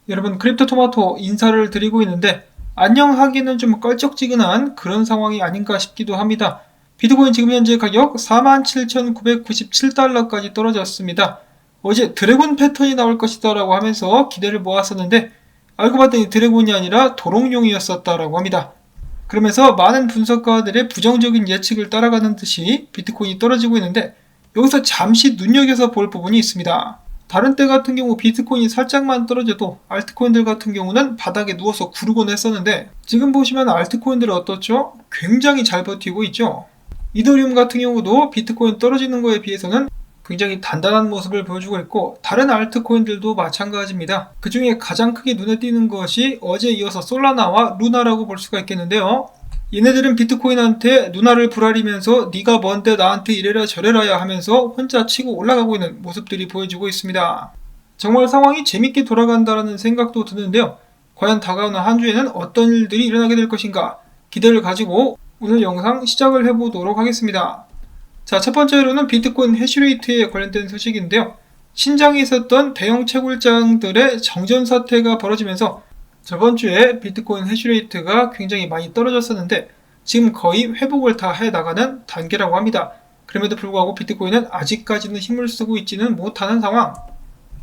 여러분, 크립토토마토 인사를 드리고 있는데 안녕하기는 좀 껄쩍지근한 그런 상황이 아닌가 싶기도 합니다. 비트코인 지금 현재 가격 47,997달러까지 떨어졌습니다. 어제 드래곤 패턴이 나올 것이다 라고 하면서 기대를 모았었는데 알고 봤더니 드래곤이 아니라 도롱뇽이었었다라고 합니다. 그러면서 많은 분석가들의 부정적인 예측을 따라가는 듯이 비트코인이 떨어지고 있는데 여기서 잠시 눈여겨서 볼 부분이 있습니다. 다른 때 같은 경우 비트코인이 살짝만 떨어져도 알트코인들 같은 경우는 바닥에 누워서 구르곤 했었는데 지금 보시면 알트코인들은 어떻죠? 굉장히 잘 버티고 있죠. 이더리움 같은 경우도 비트코인 떨어지는 거에 비해서는 굉장히 단단한 모습을 보여주고 있고 다른 알트코인들도 마찬가지입니다. 그 중에 가장 크게 눈에 띄는 것이 어제 이어서 솔라나와 루나라고 볼 수가 있겠는데요. 얘네들은 비트코인한테 누나를 부라리면서 네가 뭔데 나한테 이래라 저래라야 하면서 혼자 치고 올라가고 있는 모습들이 보여지고 있습니다. 정말 상황이 재밌게 돌아간다라는 생각도 드는데요. 과연 다가오는 한 주에는 어떤 일들이 일어나게 될 것인가 기대를 가지고 오늘 영상 시작을 해보도록 하겠습니다. 자, 첫 번째로는 비트코인 해시레이트에 관련된 소식인데요. 신장에 있었던 대형 채굴장들의 정전 사태가 벌어지면서 저번 주에 비트코인 해시레이트가 굉장히 많이 떨어졌었는데 지금 거의 회복을 다 해나가는 단계라고 합니다. 그럼에도 불구하고 비트코인은 아직까지는 힘을 쓰고 있지는 못하는 상황.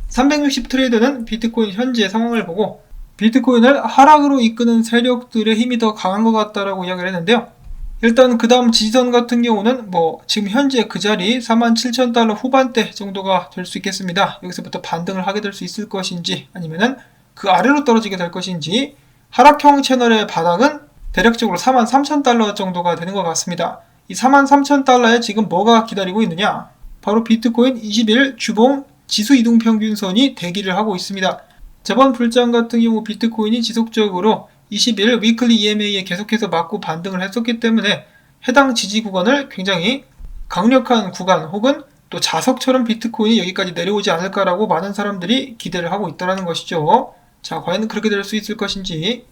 360 트레이더는 비트코인 현재 상황을 보고 비트코인을 하락으로 이끄는 세력들의 힘이 더 강한 것 같다라고 이야기를 했는데요. 일단 그 다음 지지선 같은 경우는 지금 현재 그 자리 47,000달러 후반대 정도가 될 수 있겠습니다. 여기서부터 반등을 하게 될 수 있을 것인지 아니면은 그 아래로 떨어지게 될 것인지 하락형 채널의 바닥은 대략적으로 43,000달러 정도가 되는 것 같습니다. 이 43,000달러에 지금 뭐가 기다리고 있느냐? 바로 비트코인 20일 주봉 지수 이동평균선이 대기를 하고 있습니다. 저번 불장 같은 경우 비트코인이 지속적으로 20일 위클리 EMA에 계속해서 맞고 반등을 했었기 때문에 해당 지지 구간을 굉장히 강력한 구간 혹은 또 자석처럼 비트코인이 여기까지 내려오지 않을까라고 많은 사람들이 기대를 하고 있다는 것이죠. 자, 과연 그렇게 될 수 있을 것인지.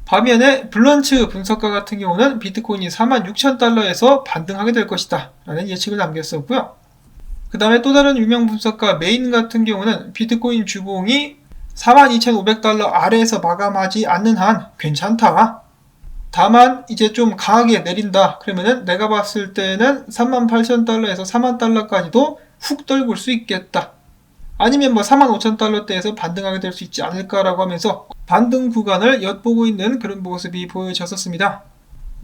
반면에 블런츠 분석가 같은 경우는 비트코인이 46,000달러에서 반등하게 될 것이다 라는 예측을 남겼었고요. 그 다음에 또 다른 유명 분석가 메인 같은 경우는 비트코인 주봉이 42,500달러 아래에서 마감하지 않는 한 괜찮다. 다만 이제 좀 강하게 내린다. 그러면은 내가 봤을 때는 38,000달러에서 40,000달러까지도 훅 떨굴 수 있겠다. 아니면 45,000달러대에서 반등하게 될 수 있지 않을까라고 하면서 반등 구간을 엿보고 있는 그런 모습이 보여졌었습니다.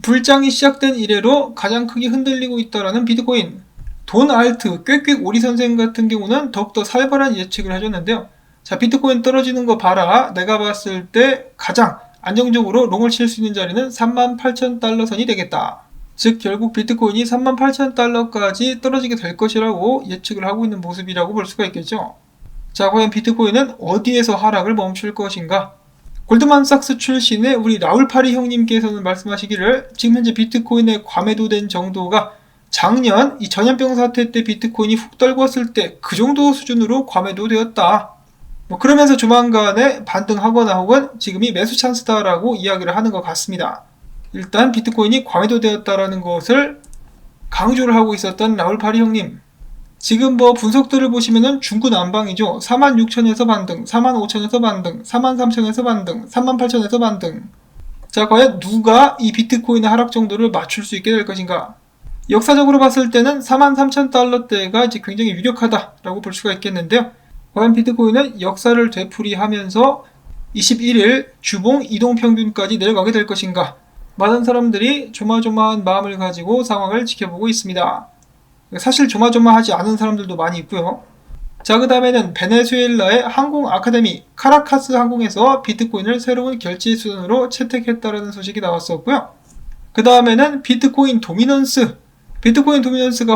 불장이 시작된 이래로 가장 크게 흔들리고 있다라는 비트코인. 돈 알트 꽥꽥 오리 선생 같은 경우는 더욱더 살벌한 예측을 해줬는데요. 자, 비트코인 떨어지는 거 봐라. 내가 봤을 때 가장 안정적으로 롱을 칠 수 있는 자리는 38,000달러 선이 되겠다. 즉 결국 비트코인이 38,000달러까지 떨어지게 될 것이라고 예측을 하고 있는 모습이라고 볼 수가 있겠죠. 자, 과연 비트코인은 어디에서 하락을 멈출 것인가? 골드만삭스 출신의 우리 라울 파리 형님께서는 말씀하시기를 지금 현재 비트코인의 과매도된 정도가 작년 이 전염병 사태 때 비트코인이 훅 떨궜을 때 그 정도 수준으로 과매도되었다. 그러면서 조만간에 반등하거나 혹은 지금이 매수 찬스다라고 이야기를 하는 것 같습니다. 일단 비트코인이 과매도되었다라는 것을 강조를 하고 있었던 라울 파리 형님. 지금 분석들을 보시면은 중구난방이죠. 46,000에서 반등, 45,000에서 반등, 43,000에서 반등, 38,000에서 반등. 자, 과연 누가 이 비트코인의 하락 정도를 맞출 수 있게 될 것인가? 역사적으로 봤을 때는 43,000달러대가 이제 굉장히 유력하다라고 볼 수가 있겠는데요. 과연 비트코인은 역사를 되풀이하면서 21일 주봉 이동평균까지 내려가게 될 것인가? 많은 사람들이 조마조마한 마음을 가지고 상황을 지켜보고 있습니다. 사실 조마조마하지 않은 사람들도 많이 있고요. 자, 그 다음에는 베네수엘라의 항공 아카데미 카라카스 항공에서 비트코인을 새로운 결제 수단으로 채택했다라는 소식이 나왔었고요. 그 다음에는 비트코인 도미넌스가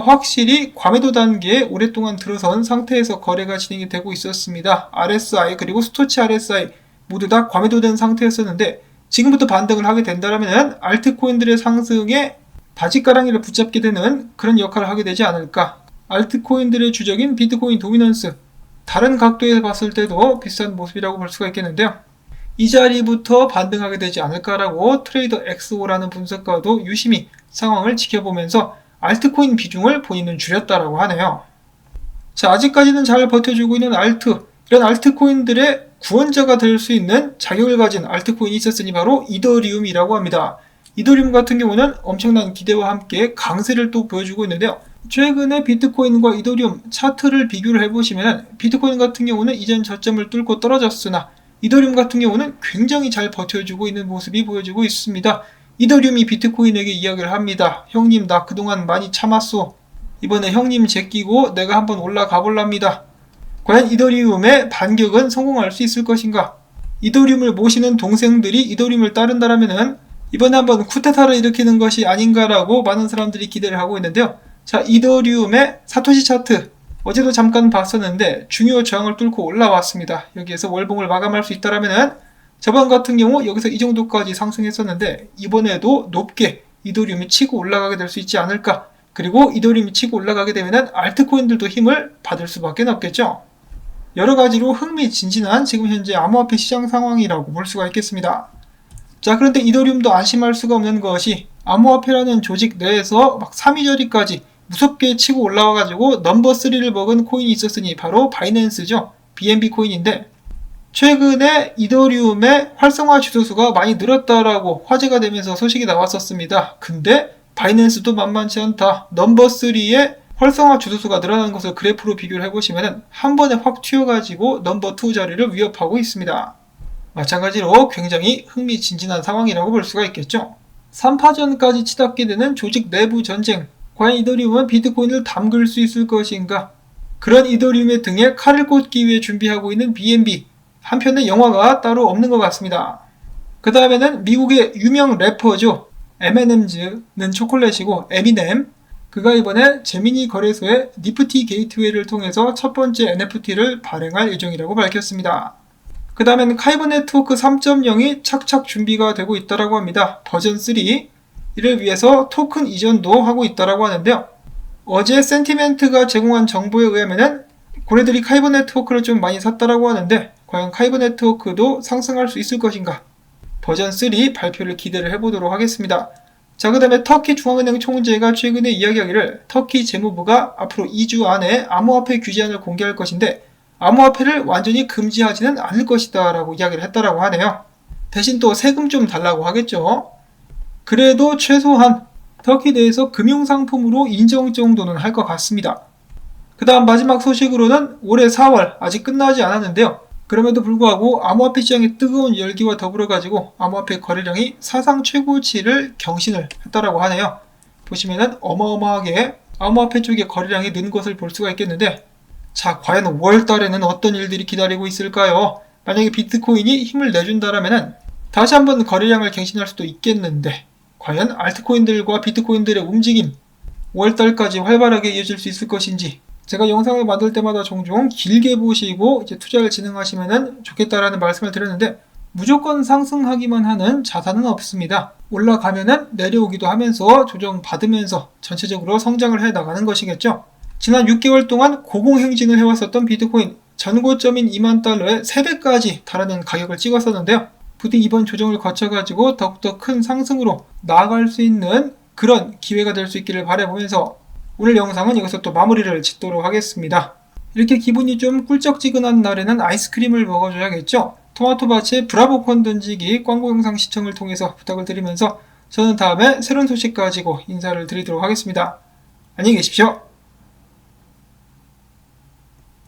확실히 과매도 단계에 오랫동안 들어선 상태에서 거래가 진행이 되고 있었습니다. RSI 그리고 스토치 RSI 모두 다 과매도된 상태였었는데 지금부터 반등을 하게 된다면 알트코인들의 상승에 바지가랑이를 붙잡게 되는 그런 역할을 하게 되지 않을까. 알트코인들의 주적인 비트코인 도미넌스 다른 각도에서 봤을 때도 비슷한 모습이라고 볼 수가 있겠는데요. 이 자리부터 반등하게 되지 않을까라고 트레이더 XO라는 분석가도 유심히 상황을 지켜보면서 알트코인 비중을 본인은 줄였다라고 하네요. 자, 아직까지는 잘 버텨주고 있는 알트 이런 알트코인들의 구원자가 될 수 있는 자격을 가진 알트코인이 있었으니 바로 이더리움이라고 합니다. 이더리움 같은 경우는 엄청난 기대와 함께 강세를 또 보여주고 있는데요. 최근에 비트코인과 이더리움 차트를 비교를 해보시면 비트코인 같은 경우는 이전 저점을 뚫고 떨어졌으나 이더리움 같은 경우는 굉장히 잘 버텨주고 있는 모습이 보여지고 있습니다. 이더리움이 비트코인에게 이야기를 합니다. 형님, 나 그동안 많이 참았소. 이번에 형님 제끼고 내가 한번 올라가 볼랍니다. 과연 이더리움의 반격은 성공할 수 있을 것인가? 이더리움을 모시는 동생들이 이더리움을 따른다라면은 이번에 한번 쿠데타를 일으키는 것이 아닌가라고 많은 사람들이 기대를 하고 있는데요. 자, 이더리움의 사토시 차트 어제도 잠깐 봤었는데 중요 저항을 뚫고 올라왔습니다. 여기에서 월봉을 마감할 수 있다라면은 저번 같은 경우 여기서 이 정도까지 상승했었는데 이번에도 높게 이더리움이 치고 올라가게 될 수 있지 않을까? 그리고 이더리움이 치고 올라가게 되면은 알트코인들도 힘을 받을 수밖에 없겠죠. 여러 가지로 흥미진진한 지금 현재 암호화폐 시장 상황이라고 볼 수가 있겠습니다. 자, 그런데 이더리움도 안심할 수가 없는 것이 암호화폐라는 조직 내에서 막 3위 자리까지 무섭게 치고 올라와가지고 넘버 3를 먹은 코인이 있었으니 바로 바이낸스죠. BNB 코인인데 최근에 이더리움의 활성화 주소수가 많이 늘었다라고 화제가 되면서 소식이 나왔었습니다. 근데 바이낸스도 만만치 않다. 넘버 3의 활성화 주소수가 늘어나는 것을 그래프로 비교를 해보시면 한 번에 확 튀어가지고 넘버 2 자리를 위협하고 있습니다. 마찬가지로 굉장히 흥미진진한 상황이라고 볼 수가 있겠죠. 3파전까지 치닫게 되는 조직 내부 전쟁. 과연 이더리움은 비트코인을 담글 수 있을 것인가? 그런 이더리움의 등에 칼을 꽂기 위해 준비하고 있는 BNB. 한편의 영화가 따로 없는 것 같습니다. 그 다음에는 미국의 유명 래퍼죠. M&Ms는 초콜릿이고 에미넴. 그가 이번에 제미니 거래소의 니프티 게이트웨이를 통해서 첫 번째 NFT를 발행할 예정이라고 밝혔습니다. 그 다음에는 카이버 네트워크 3.0이 착착 준비가 되고 있다고 합니다. 버전 3. 이를 위해서 토큰 이전도 하고 있다고 하는데요. 어제 센티멘트가 제공한 정보에 의하면 고래들이 카이버 네트워크를 좀 많이 샀다고 하는데 과연 카이버 네트워크도 상승할 수 있을 것인가? 버전 3 발표를 기대를 해보도록 하겠습니다. 자, 그 다음에 터키 중앙은행 총재가 최근에 이야기하기를 터키 재무부가 앞으로 2주 안에 암호화폐 규제안을 공개할 것인데 암호화폐를 완전히 금지하지는 않을 것이다 라고 이야기를 했다라고 하네요. 대신 또 세금 좀 달라고 하겠죠. 그래도 최소한 터키 내에서 금융상품으로 인정 정도는 할 것 같습니다. 그 다음 마지막 소식으로는 올해 4월 아직 끝나지 않았는데요. 그럼에도 불구하고 암호화폐 시장의 뜨거운 열기와 더불어 가지고 암호화폐 거래량이 사상 최고치를 경신을 했다라고 하네요. 보시면은 어마어마하게 암호화폐 쪽의 거래량이 는 것을 볼 수가 있겠는데 자, 과연 5월달에는 어떤 일들이 기다리고 있을까요? 만약에 비트코인이 힘을 내준다라면은 다시 한번 거래량을 갱신할 수도 있겠는데 과연 알트코인들과 비트코인들의 움직임 5월달까지 활발하게 이어질 수 있을 것인지 제가 영상을 만들 때마다 종종 길게 보시고 이제 투자를 진행하시면 좋겠다라는 말씀을 드렸는데 무조건 상승하기만 하는 자산은 없습니다. 올라가면은 내려오기도 하면서 조정받으면서 전체적으로 성장을 해 나가는 것이겠죠. 지난 6개월 동안 고공행진을 해왔었던 비트코인 전고점인 2만 달러에 3배까지 달하는 가격을 찍었었는데요. 부디 이번 조정을 거쳐가지고 더욱더 큰 상승으로 나아갈 수 있는 그런 기회가 될 수 있기를 바라보면서 오늘 영상은 여기서 또 마무리를 짓도록 하겠습니다. 이렇게 기분이 좀 꿀쩍지근한 날에는 아이스크림을 먹어줘야겠죠. 토마토밭에 브라보콘 던지기 광고 영상 시청을 통해서 부탁을 드리면서 저는 다음에 새로운 소식 가지고 인사를 드리도록 하겠습니다. 안녕히 계십시오.